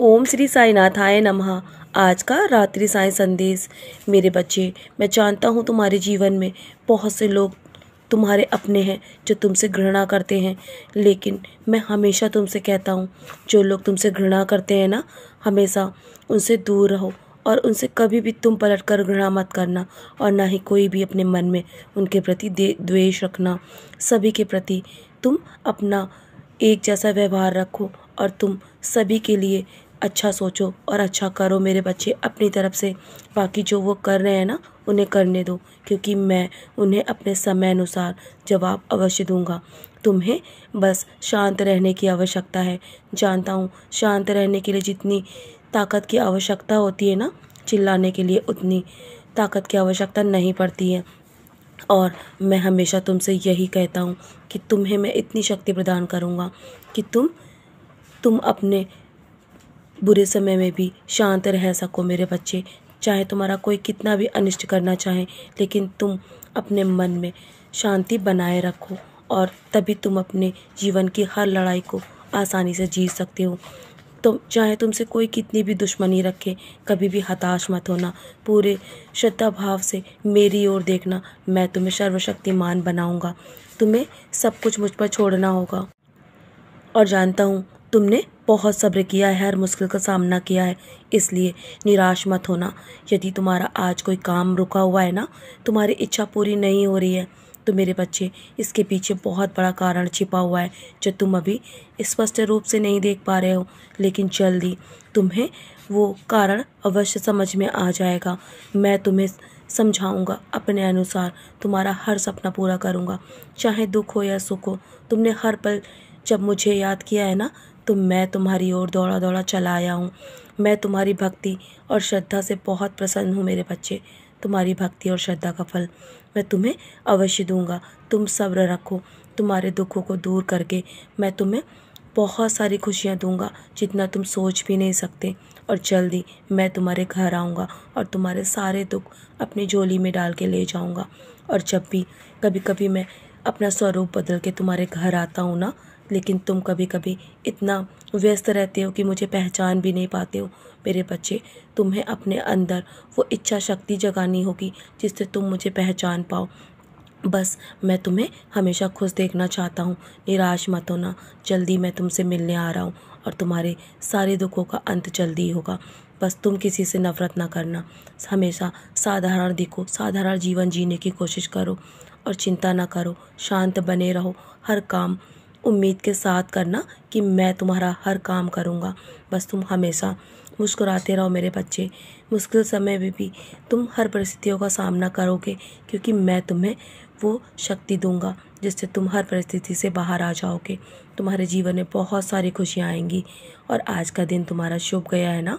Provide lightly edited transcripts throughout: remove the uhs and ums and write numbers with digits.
ओम श्री साईनाथाय नमः। आज का रात्रि साईं संदेश। मेरे बच्चे, मैं जानता हूँ तुम्हारे जीवन में बहुत से लोग तुम्हारे अपने हैं जो तुमसे घृणा करते हैं, लेकिन मैं हमेशा तुमसे कहता हूँ, जो लोग तुमसे घृणा करते हैं ना, हमेशा उनसे दूर रहो और उनसे कभी भी तुम पलट कर घृणा मत करना, और ना ही कोई भी अपने मन में उनके प्रति द्वेष रखना। सभी के प्रति तुम अपना एक जैसा व्यवहार रखो और तुम सभी के लिए अच्छा सोचो और अच्छा करो। मेरे बच्चे, अपनी तरफ से बाकी जो वो कर रहे हैं ना, उन्हें करने दो, क्योंकि मैं उन्हें अपने समय अनुसार जवाब अवश्य दूंगा। तुम्हें बस शांत रहने की आवश्यकता है। जानता हूँ, शांत रहने के लिए जितनी ताकत की आवश्यकता होती है ना, चिल्लाने के लिए उतनी ताकत की आवश्यकता नहीं पड़ती है। और मैं हमेशा तुमसे यही कहता हूँ कि तुम्हें मैं इतनी शक्ति प्रदान करूँगा कि तुम अपने बुरे समय में भी शांत रह सको। मेरे बच्चे, चाहे तुम्हारा कोई कितना भी अनिष्ट करना चाहे, लेकिन तुम अपने मन में शांति बनाए रखो और तभी तुम अपने जीवन की हर लड़ाई को आसानी से जीत सकते हो। तो चाहे तुमसे कोई कितनी भी दुश्मनी रखे, कभी भी हताश मत होना। पूरे श्रद्धा भाव से मेरी ओर देखना। मैं तुम्हें सर्वशक्तिमान बनाऊंगा। तुम्हें सब कुछ मुझ पर छोड़ना होगा। और जानता हूँ तुमने बहुत सब्र किया है, हर मुश्किल का सामना किया है, इसलिए निराश मत होना। यदि तुम्हारा आज कोई काम रुका हुआ है ना, तुम्हारी इच्छा पूरी नहीं हो रही है, तो मेरे बच्चे, इसके पीछे बहुत बड़ा कारण छिपा हुआ है जो तुम अभी स्पष्ट रूप से नहीं देख पा रहे हो, लेकिन जल्दी तुम्हें वो कारण अवश्य समझ में आ जाएगा। मैं तुम्हें समझाऊंगा, अपने अनुसार तुम्हारा हर सपना पूरा करूंगा, चाहे दुख हो या सुख हो। तुमने हर पल जब मुझे याद किया है ना, तो मैं तुम्हारी ओर दौड़ा दौड़ा चला आया हूँ। मैं तुम्हारी भक्ति और श्रद्धा से बहुत प्रसन्न हूँ मेरे बच्चे। तुम्हारी भक्ति और श्रद्धा का फल मैं तुम्हें अवश्य दूंगा। तुम सब्र रखो। तुम्हारे दुखों को दूर करके मैं तुम्हें बहुत सारी खुशियाँ दूंगा, जितना तुम सोच भी नहीं सकते। और जल्दी मैं तुम्हारे घर आऊँगा और तुम्हारे सारे दुख अपनी झोली में डाल के ले जाऊँगा। और जब भी कभी कभी मैं अपना स्वरूप बदल के तुम्हारे घर आता हूँ ना, लेकिन तुम कभी कभी इतना व्यस्त रहते हो कि मुझे पहचान भी नहीं पाते हो। मेरे बच्चे, तुम्हें अपने अंदर वो इच्छा शक्ति जगानी होगी जिससे तुम मुझे पहचान पाओ। बस मैं तुम्हें हमेशा खुश देखना चाहता हूँ। निराश मत होना। जल्दी मैं तुमसे मिलने आ रहा हूँ और तुम्हारे सारे दुखों का अंत जल्दी होगा। बस तुम किसी से नफरत ना करना। हमेशा साधारण दिखो, साधारण जीवन जीने की कोशिश करो और चिंता ना करो। शांत बने रहो। हर काम उम्मीद के साथ करना कि मैं तुम्हारा हर काम करूँगा। बस तुम हमेशा मुस्कुराते रहो मेरे बच्चे। मुश्किल समय में भी तुम हर परिस्थितियों का सामना करोगे, क्योंकि मैं तुम्हें वो शक्ति दूंगा जिससे तुम हर परिस्थिति से बाहर आ जाओगे। तुम्हारे जीवन में बहुत सारी खुशियाँ आएंगी और आज का दिन तुम्हारा शुभ गया है ना,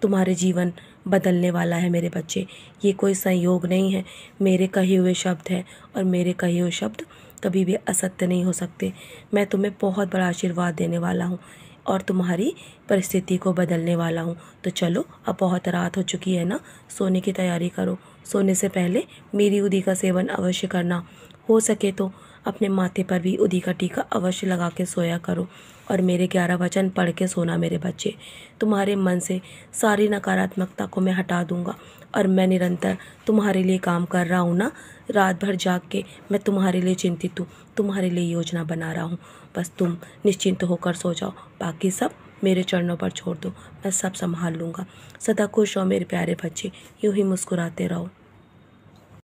तुम्हारे जीवन बदलने वाला है मेरे बच्चे। ये कोई संयोग नहीं है, मेरे कहे हुए शब्द है और मेरे कहे हुए शब्द कभी भी असत्य नहीं हो सकते। मैं तुम्हें बहुत बड़ा आशीर्वाद देने वाला हूँ और तुम्हारी परिस्थिति को बदलने वाला हूँ। तो चलो, अब बहुत रात हो चुकी है ना, सोने की तैयारी करो। सोने से पहले मेरी उदी का सेवन अवश्य करना। हो सके तो अपने माथे पर भी उदी का टीका अवश्य लगा के सोया करो और मेरे 11 वचन पढ़ के सोना मेरे बच्चे। तुम्हारे मन से सारी नकारात्मकता को मैं हटा दूंगा और मैं निरंतर तुम्हारे लिए काम कर रहा हूँ ना। रात भर जाग के मैं तुम्हारे लिए चिंतित हूँ, तुम्हारे लिए योजना बना रहा हूँ। बस तुम निश्चिंत होकर सो जाओ, बाकी सब मेरे चरणों पर छोड़ दो। मैं सब संभाल लूँगा। सदा खुश रहो मेरे प्यारे बच्चे, यूँ ही मुस्कुराते रहो।